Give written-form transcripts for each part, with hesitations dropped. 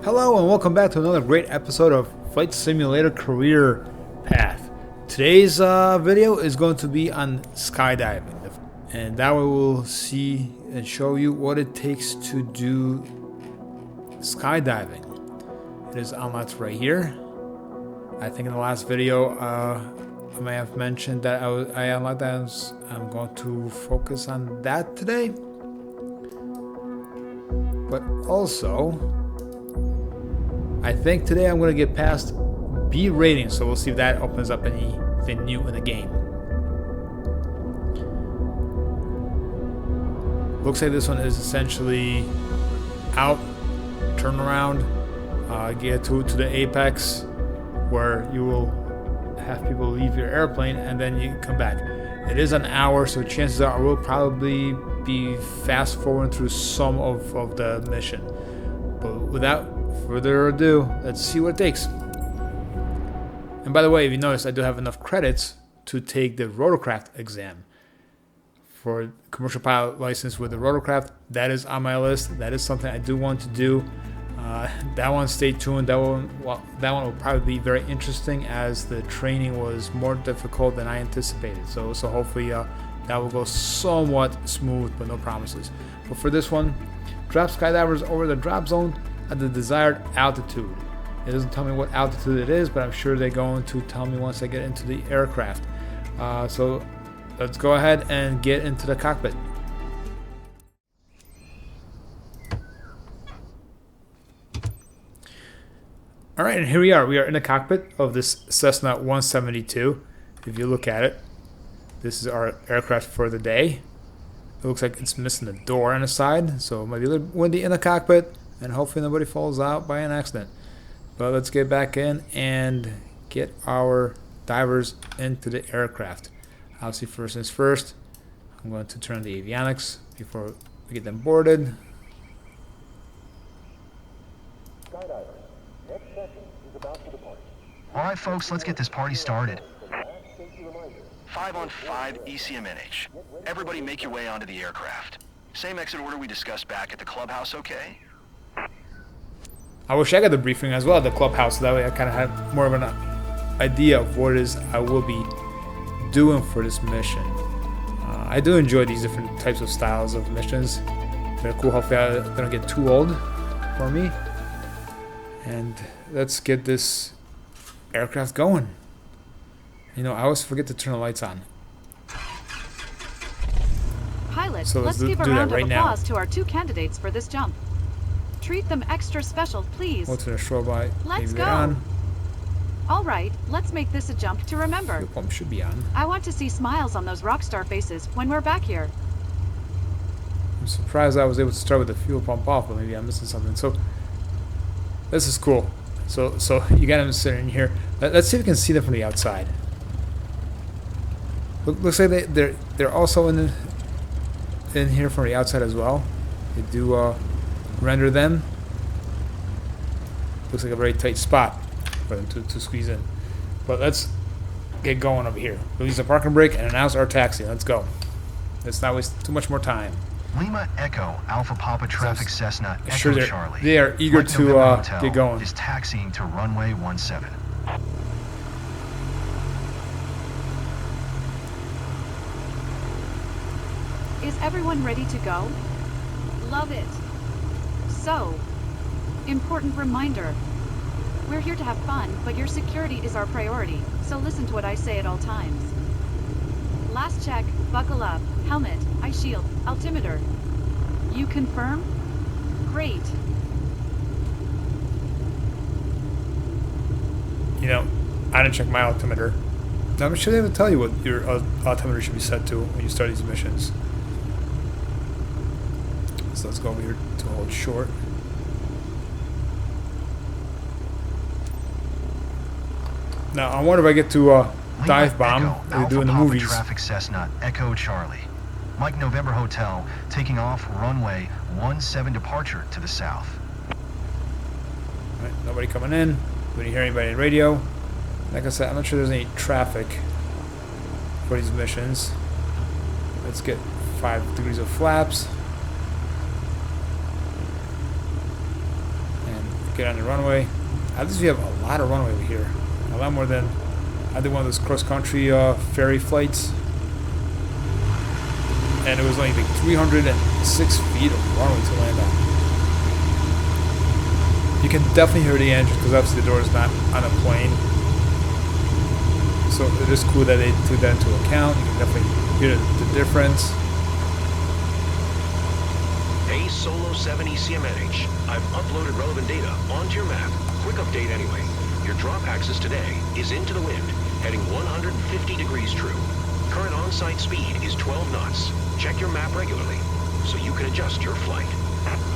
Hello and welcome back to another great episode of Flight Simulator Career Path. Today's video is going to be on skydiving, and that way we'll see and show you what it takes to do skydiving. It is unlocked right here. I think in the last video I may have mentioned that I unlocked that, and I'm going to focus on that today. But also, I think today I'm going to get past B rating, so we'll see if that opens up anything new in the game. Looks like this one is essentially out, turn around, get to the apex, where you will have people leave your airplane and then you come back. It is an hour, so chances are I will probably be fast forwarding through some of the mission. But without further ado, let's see what it takes. And by the way, if you notice, I do have enough credits to take the rotorcraft exam. For commercial pilot license with the rotorcraft, that is on my list. That is something I do want to do. That one, stay tuned. That one will probably be very interesting, as the training was more difficult than I anticipated. So hopefully that will go somewhat smooth, but no promises. But for this one, drop skydivers over the drop zone at the desired altitude. It doesn't tell me what altitude it is, but I'm sure they're going to tell me once I get into the aircraft. So let's go ahead and get into the cockpit. Alright, and here we are. We are in the cockpit of this Cessna 172. If you look at it, this is our aircraft for the day. It looks like it's missing the door on the side, so it might be a little windy in the cockpit, and hopefully nobody falls out by an accident. But let's get back in and get our divers into the aircraft. Obviously, first things first, I'm going to turn on the avionics before we get them boarded. Skydiving. Next session is about to depart. All right, folks, let's get this party started. Safety reminder. 5 on 5 ECMNH. Everybody make your way onto the aircraft. Same exit order we discussed back at the clubhouse, okay? I wish I got the briefing as well at the clubhouse, so that way I kind of had more of an idea of what it is I will be doing for this mission. I do enjoy these different types of styles of missions. They're cool. Hopefully they don't get too old for me. And let's get this aircraft going. You know, I always forget to turn the lights on. Pilot, So let's let's give a do that round of right now. applause to our two candidates for this jump. Treat them extra special, please. What's in a strobe light? Let's Maybe go. they're on. All right, let's make this a jump to remember. Fuel pump should be on. I want to see smiles on those rock star faces when we're back here. I'm surprised I was able to start with the fuel pump off, but maybe I'm missing something. So this is cool. So you got them sitting here. Let's see if we can see them from the outside. Looks like they're also in here from the outside as well. They do render them. Looks like a very tight spot for them to squeeze in. But let's get going over here. Release the parking brake and announce our taxi. Let's go. Let's not waste too much more time. Lima Echo, Alpha Papa Traffic Cessna, Sure, Echo Charlie. they are eager Flight to November Hotel get going. is taxiing to runway 17. Is everyone ready to go? Love it. So, important reminder. We're here to have fun, but your security is our priority, so listen to what I say at all times. Last check, buckle up, helmet, eye shield, altimeter. You confirm? Great. You know, I didn't check my altimeter. I'm sure they would tell you what your altimeter should be set to when you start these missions. So let's go over here to hold short. Now I wonder if I get to dive bomb Echo, like they Alpha do in the Papa movies. Traffic Cessna, Echo Charlie. Mike November Hotel, taking off runway 17 departure to the south. Right, nobody coming in. We didn't hear anybody on radio. Like I said, I'm not sure there's any traffic for these missions. Let's get 5 degrees of flaps. And get on the runway. At least we have a lot of runway over here. A lot more than I did one of those cross-country ferry flights. And it was only like 306 feet of runway to land on. You can definitely hear the engine because obviously the door is not on a plane. So it is cool that they took that into account. You can definitely hear the difference. Hey, Solo 7 ECMNH. I've uploaded relevant data onto your map. Quick update anyway. Your drop axis today is into the wind, heading 150 degrees true. Current on-site speed is 12 knots. Check your map regularly so you can adjust your flight.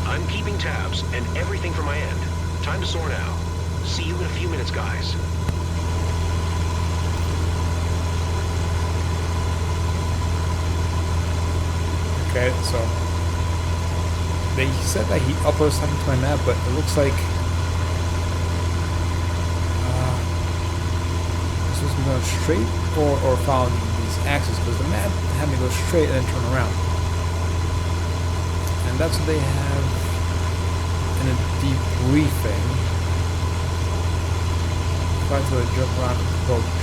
I'm keeping tabs and everything from my end. Time to soar now. See you in a few minutes, guys. Okay, so they said that he uploaded something to my map, but it looks like this was going straight or following these axes, because the map had me go straight and then turn around. And that's what they have in a debriefing. Try to jump around approach.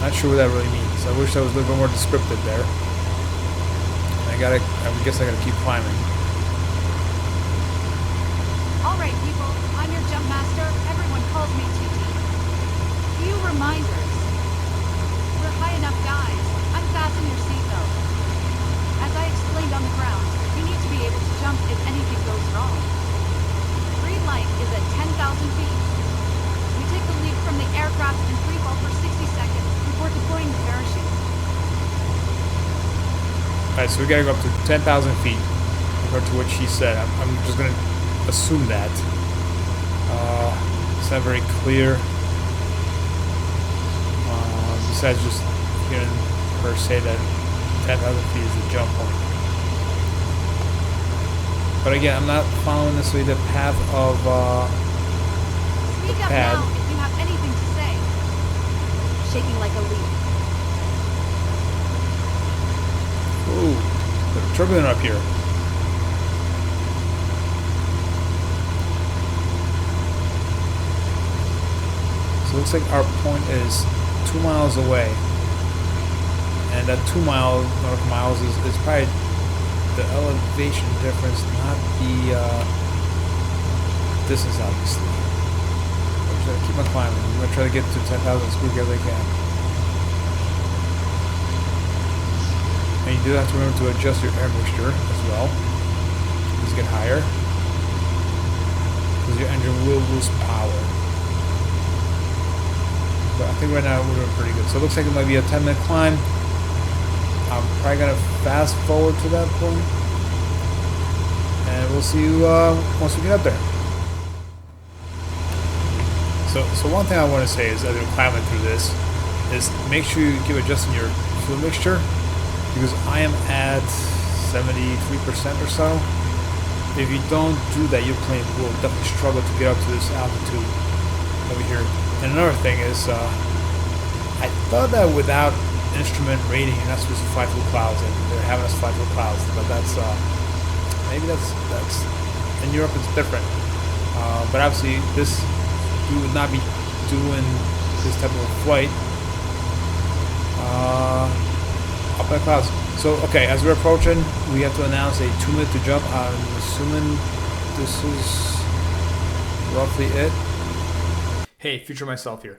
Not sure what that really means. I wish I was a little bit more descriptive there. I guess I gotta keep climbing. Alright people, I'm your jump master. Everyone calls me TT. Few reminders. We're high enough, guys. Unfasten your seatbelt. As I explained on the ground, you need to be able to jump if anything goes wrong. Green light is at 10,000 feet. We take the leap from the aircraft and free fall for 60 seconds before deploying the parachute. Alright, so we gotta go up to 10,000 feet compared to what she said. I'm just gonna assume that. It's not very clear. Besides just hearing her say that 10,000 feet is the jump point. But again, I'm not following necessarily the path of the Speak up pad. now if you have anything to say. Shaking like a leaf. Ooh, the turbulent up here. So it looks like our point is 2 miles away. And that 2 nautical miles is probably the elevation difference, not the distance, obviously. I'm just gonna keep on climbing. I'm gonna try to get to 10,000 as quick as I can. And you do have to remember to adjust your air mixture as well. Just get higher, because your engine will lose power. But I think right now we're doing pretty good. So it looks like it might be a 10-minute climb. I'm probably gonna fast forward to that point, and we'll see you once we get up there. So one thing I want to say is, as you're climbing through this, is make sure you keep adjusting your fuel mixture, because I am at 73% or so. If you don't do that, your plane will definitely struggle to get up to this altitude over here. And another thing is, I thought that without instrument rating, you're not supposed to fly through clouds, and they're having us fly through clouds. But that's maybe that's in Europe it's different. But obviously, you would not be doing this type of flight up in the clouds. So okay, as we're approaching, we have to announce a 2-minute to jump. I'm assuming this is roughly it. Hey, future myself here.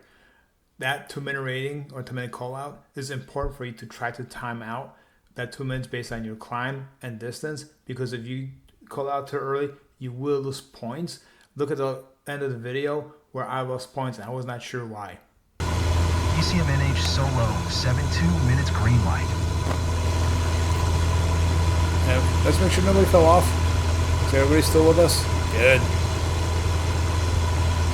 That 2-minute rating or 2-minute call out is important for you to try to time out that 2 minutes based on your climb and distance, because if you call out too early, you will lose points. Look at the end of the video where I lost points and I was not sure why. ECMNH Solo 72 minutes green light. And let's make sure nobody fell off. Is everybody still with us? Good.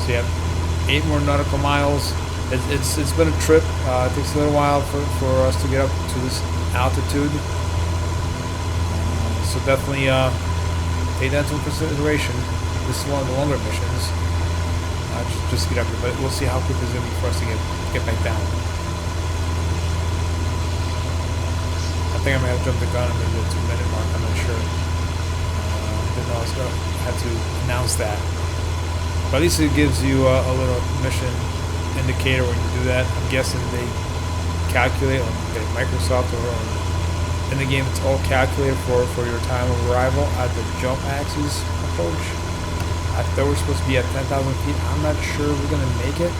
So you have 8 more nautical miles. It's been a trip. It takes a little while for us to get up to this altitude. So definitely take that into consideration. This is one of the longer missions. Just get up here, but we'll see how quick it's going to be for us to get back down. I think I may have jumped the gun at maybe the 2-minute mark. I'm not sure. Didn't know I was going to had to announce that. But at least it gives you a little mission indicator when you do that. I'm guessing they calculate on Microsoft or in the game. It's all calculated for your time of arrival at the jump axis approach. I thought we're supposed to be at 10,000 feet. I'm not sure we're gonna make it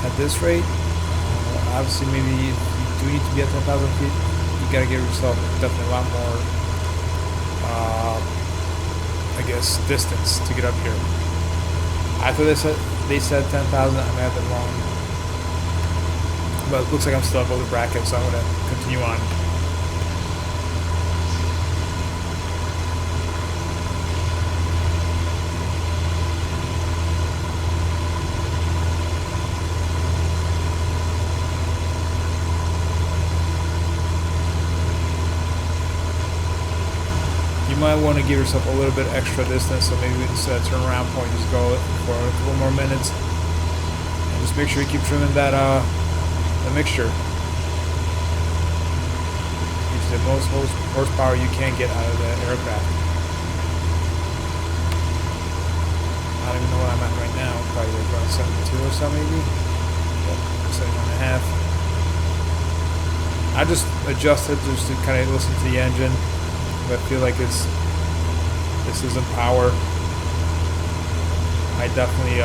at this rate. Obviously, maybe if you do need to be at 10,000 feet, you gotta give yourself definitely a lot more, I guess, distance to get up here. I thought they said 10,000. I may have been wrong, but it looks like I'm still above the bracket, so I'm gonna continue on. You might want to give yourself a little bit extra distance, so maybe instead of turnaround point, just go for a couple more minutes, and just make sure you keep trimming that the mixture. Use the most horsepower you can get out of the aircraft. I don't even know where I'm at right now. Probably like around 72 or so, maybe. Yep, 71.5. I just adjusted just to kind of listen to the engine. I feel like this isn't power. I definitely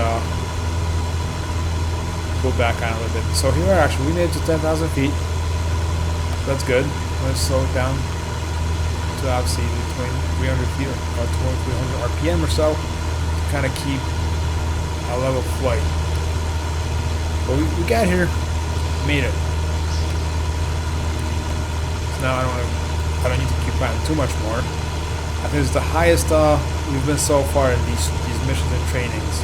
pull back on it a little bit. So here actually we made it to 10,000 feet. That's good. I'm gonna slow it down to obviously between 300 feet or 300 RPM or so to kind of keep a level flight. But we got here, made it. So now I don't need to keep planning too much more. I think it's the highest we've been so far in these missions and trainings.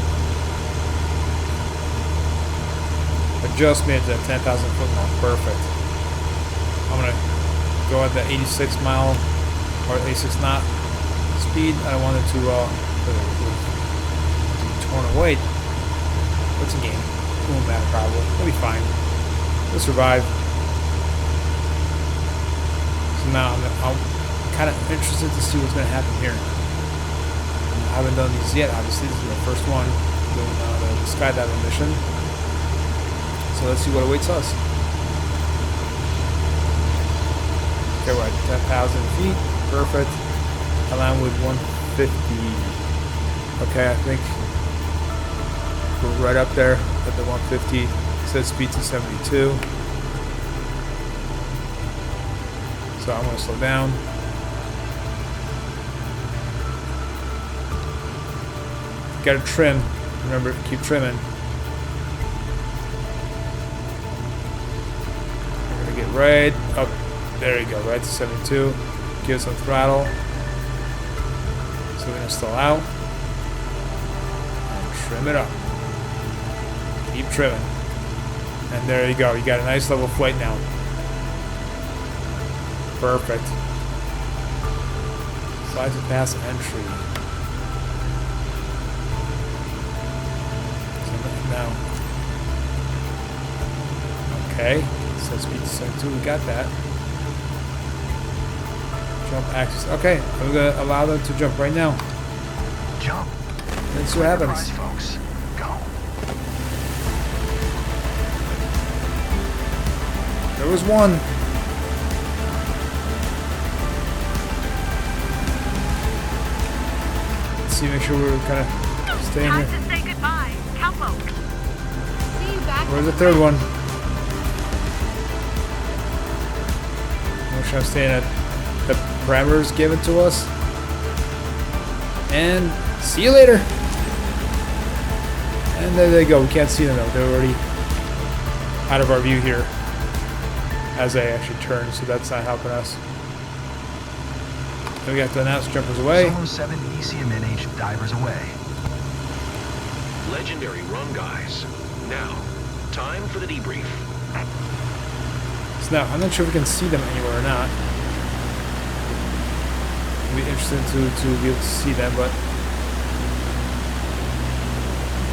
I just made the 10,000 foot mark. Perfect. I'm gonna go at the 86 mile or 86 knot speed. I wanted to torn away. What's a game? It won't matter probably. We'll be fine. We'll survive. Now I'm kind of interested to see what's going to happen here. I haven't done these yet, obviously. This is the first one doing the skydiving mission. So let's see what awaits us. Okay, we're at 10,000 feet. Perfect. I land with 150. Okay, I think we're right up there at the 150. It says speed to 72. So I'm going to slow down. Got to trim. Remember, keep trimming. We're going to get right up. There you go, right to 72. Give it some throttle. So we're going to slow out. And trim it up. Keep trimming. And there you go. You got a nice level flight now. Perfect. Slide to pass entry. So now. Okay. So speed to 72. We got that. Jump axis. Okay. I'm going to allow them to jump right now. Jump. Let's see what happens. Folks. Go. There was one. See, make sure we're kind of staying here. Time to say goodbye. Cowpoke. See you back. Where's the third one? Make sure I'm staying at the parameters given to us. And see you later. And there they go. We can't see them though. They're already out of our view here as they actually turn, so that's not helping us. We got to announce jumpers away. Solo 7 ECMNH divers away. Legendary run, guys. Now, time for the debrief. So now, I'm not sure if we can see them anywhere or not. It'd be interesting to be able to see them, but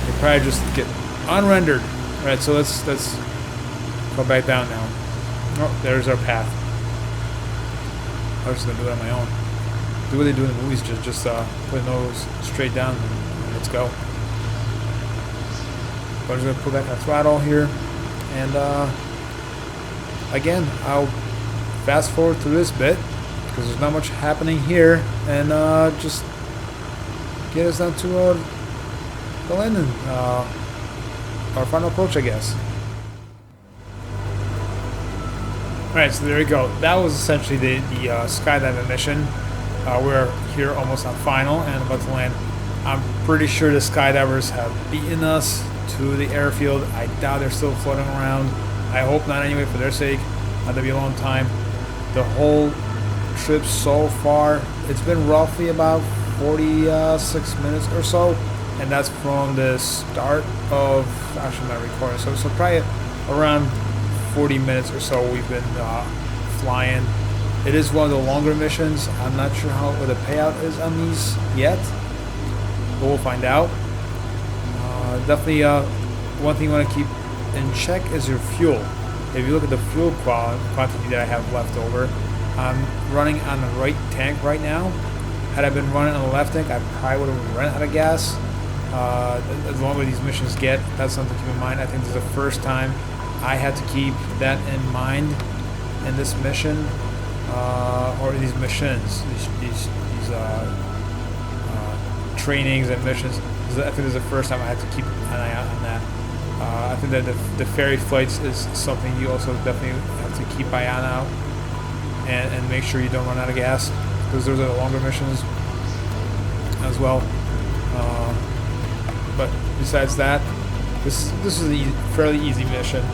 they probably just get unrendered. Alright, so let's go back down now. Oh, there's our path. I was just gonna do it on my own. do what they do in the movies, just put the nose straight down and let's go. But I'm just gonna pull back the throttle here, and again, I'll fast forward through this bit because there's not much happening here, and just get us down to the landing, our final approach, I guess. Alright, so there we go. That was essentially the skydiving mission. We're here almost on final and about to land. I'm pretty sure the skydivers have beaten us to the airfield. I doubt they're still floating around. I hope not anyway, for their sake. That'll be a long time. The whole trip so far, it's been roughly about 46 minutes or so, and that's from the start of, actually not recording, so probably around 40 minutes or so we've been flying. It is one of the longer missions. I'm not sure what the payout is on these yet, but we'll find out. Definitely one thing you want to keep in check is your fuel. If you look at the fuel quantity that I have left over, I'm running on the right tank right now. Had I been running on the left tank, I probably would have run out of gas. As long as these missions get, that's something to keep in mind. I think this is the first time I had to keep that in mind in this mission, or these missions, these trainings and missions. I think this is the first time I had to keep an eye out on that. I think that the ferry flights is something you also definitely have to keep an eye on out, and make sure you don't run out of gas, because those are the longer missions as well. But besides that, this is a fairly easy mission.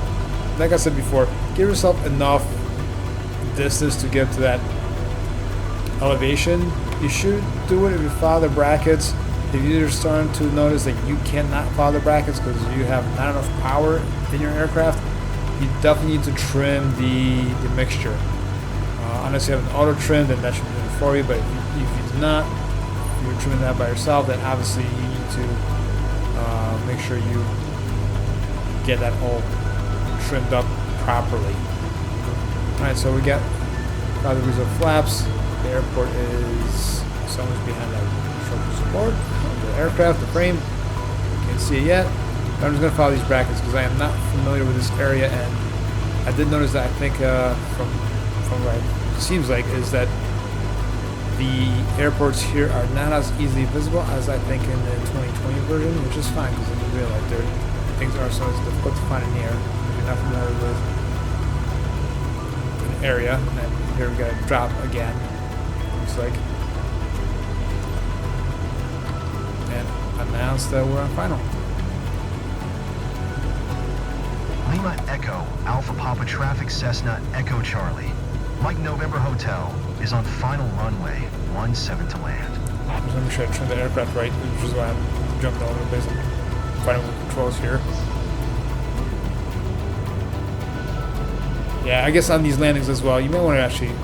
Like I said before, give yourself enough distance to get to that elevation. You should do it if you follow the brackets. If you're starting to notice that you cannot follow the brackets because you have not enough power in your aircraft, you definitely need to trim the mixture. Unless you have an auto trim, then that should be doing for you. But if you do not, if you're trimming that by yourself, then obviously you need to make sure you get that all trimmed up properly. Alright, so we got 5 degrees of flaps. The airport is somewhere behind that structural support. The aircraft, the frame, can't see it yet. But I'm just going to follow these brackets because I am not familiar with this area, and I did notice that I think from what it seems like is that the airports here are not as easily visible as I think in the 2020 version, which is fine because in real life things are so difficult to find in the air if you're not familiar with an area. And here we got a drop again, looks like, and announce that we're on final. Lima Echo, Alpha Papa Traffic Cessna Echo Charlie. Mike November Hotel is on final runway 17 to land. I'm just going to try to turn the aircraft right, which is why I'm jumping all over the place and fighting with the controls here. Yeah, I guess on these landings as well, you may want to actually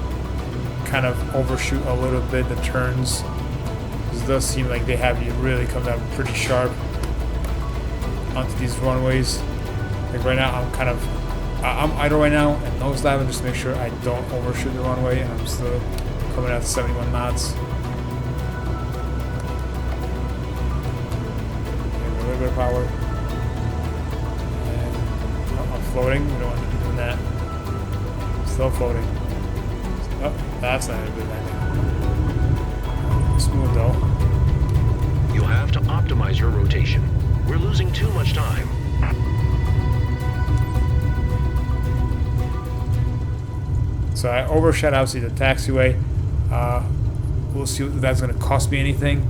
kind of overshoot a little bit the turns, because it does seem like they have you really come down pretty sharp onto these runways. Like right now, I'm idle right now and nose diving just to make sure I don't overshoot the runway, and I'm still coming out to 71 knots. A little bit of power. And I'm floating. We don't want to be doing that. Still floating. Oh, that's not a good landing. Smooth though. You'll have to optimize your rotation. We're losing too much time. So I overshot obviously the taxiway. We'll see if that's going to cost me anything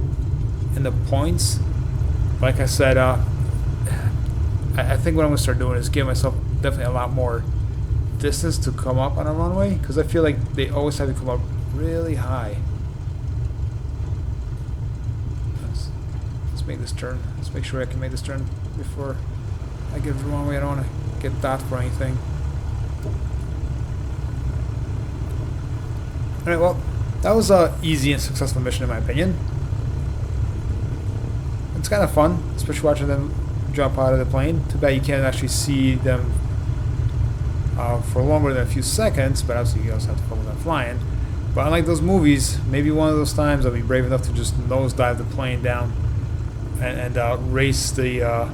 in the points. Like I said, I think what I'm going to start doing is give myself definitely a lot more distance to come up on a runway, because I feel like they always have to come up really high. Let's make this turn. Let's make sure I can make this turn before I get to the runway. I don't want to get dot for anything. Alright, well, that was an easy and successful mission in my opinion. It's kind of fun, especially watching them jump out of the plane. Too bad you can't actually see them for longer than a few seconds, but obviously you also have to focus on flying. But unlike those movies, maybe one of those times I'll be brave enough to just nosedive the plane down and race the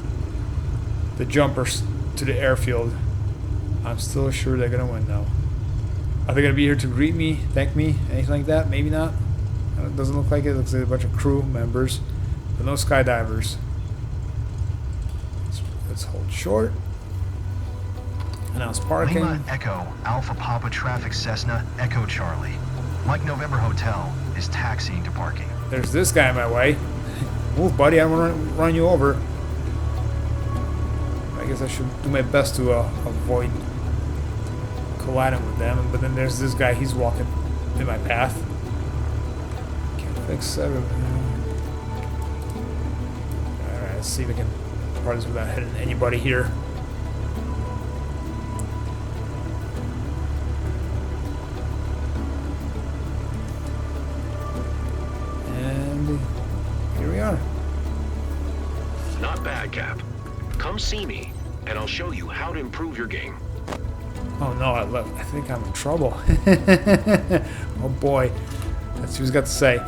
jumpers to the airfield. I'm still sure they're gonna win though. Are they gonna be here to greet me, thank me, anything like that? Maybe not. It doesn't look like it. It looks like a bunch of crew members, but no skydivers. Let's hold short. Announce parking. Lima Echo Alpha Papa Traffic Cessna Echo Charlie. Mike November Hotel is taxiing to parking. There's this guy in my way. Move, buddy. I don't want to run you over. I guess I should do my best to avoid colliding with them. But then there's this guy. He's walking in my path. Can't fix everything. Alright, let's see if we can part this without hitting anybody here. Here we are. Not bad, Cap. Come see me, and I'll show you how to improve your game. Oh no, I think I'm in trouble. Oh boy. Let's see what he's got to say.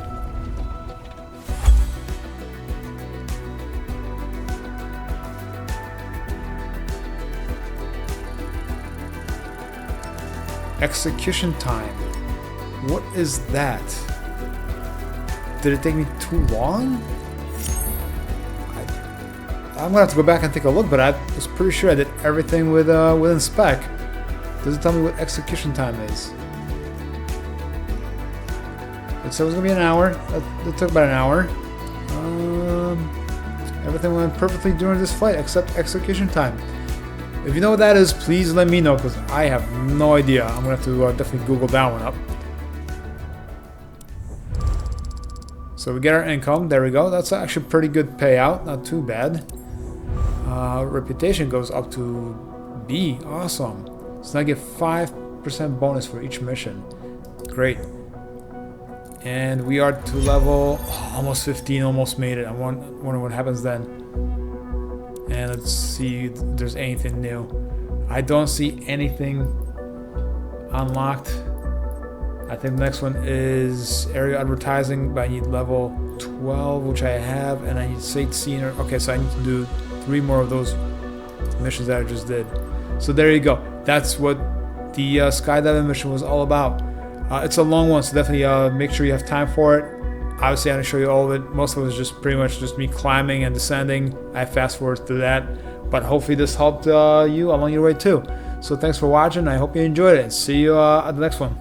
Execution time. What is that? Did it take me too long? I'm gonna have to go back and take a look, but I was pretty sure I did everything within spec. Doesn't tell me what execution time is. It said it was gonna be an hour. That took about an hour. Everything went perfectly during this flight except execution time. If you know what that is, please let me know, because I have no idea. I'm gonna have to definitely Google that one up. So we get our income. There we go. That's actually a pretty good payout. Not too bad. Reputation goes up to B. Awesome. So now I get 5% bonus for each mission. Great. And we are to level almost 15. Almost made it. I wonder what happens then. And let's see if there's anything new. I don't see anything unlocked. I think the next one is area advertising, but I need level 12, which I have, and I need sightseeing. Okay, so I need to do 3 more of those missions that I just did. So there you go. That's what the skydiving mission was all about. It's a long one, so definitely make sure you have time for it. Obviously, I'm going to show you all of it. Most of it was just pretty much just me climbing and descending. I fast forward through that, but hopefully this helped you along your way too. So thanks for watching. I hope you enjoyed it, and see you at the next one.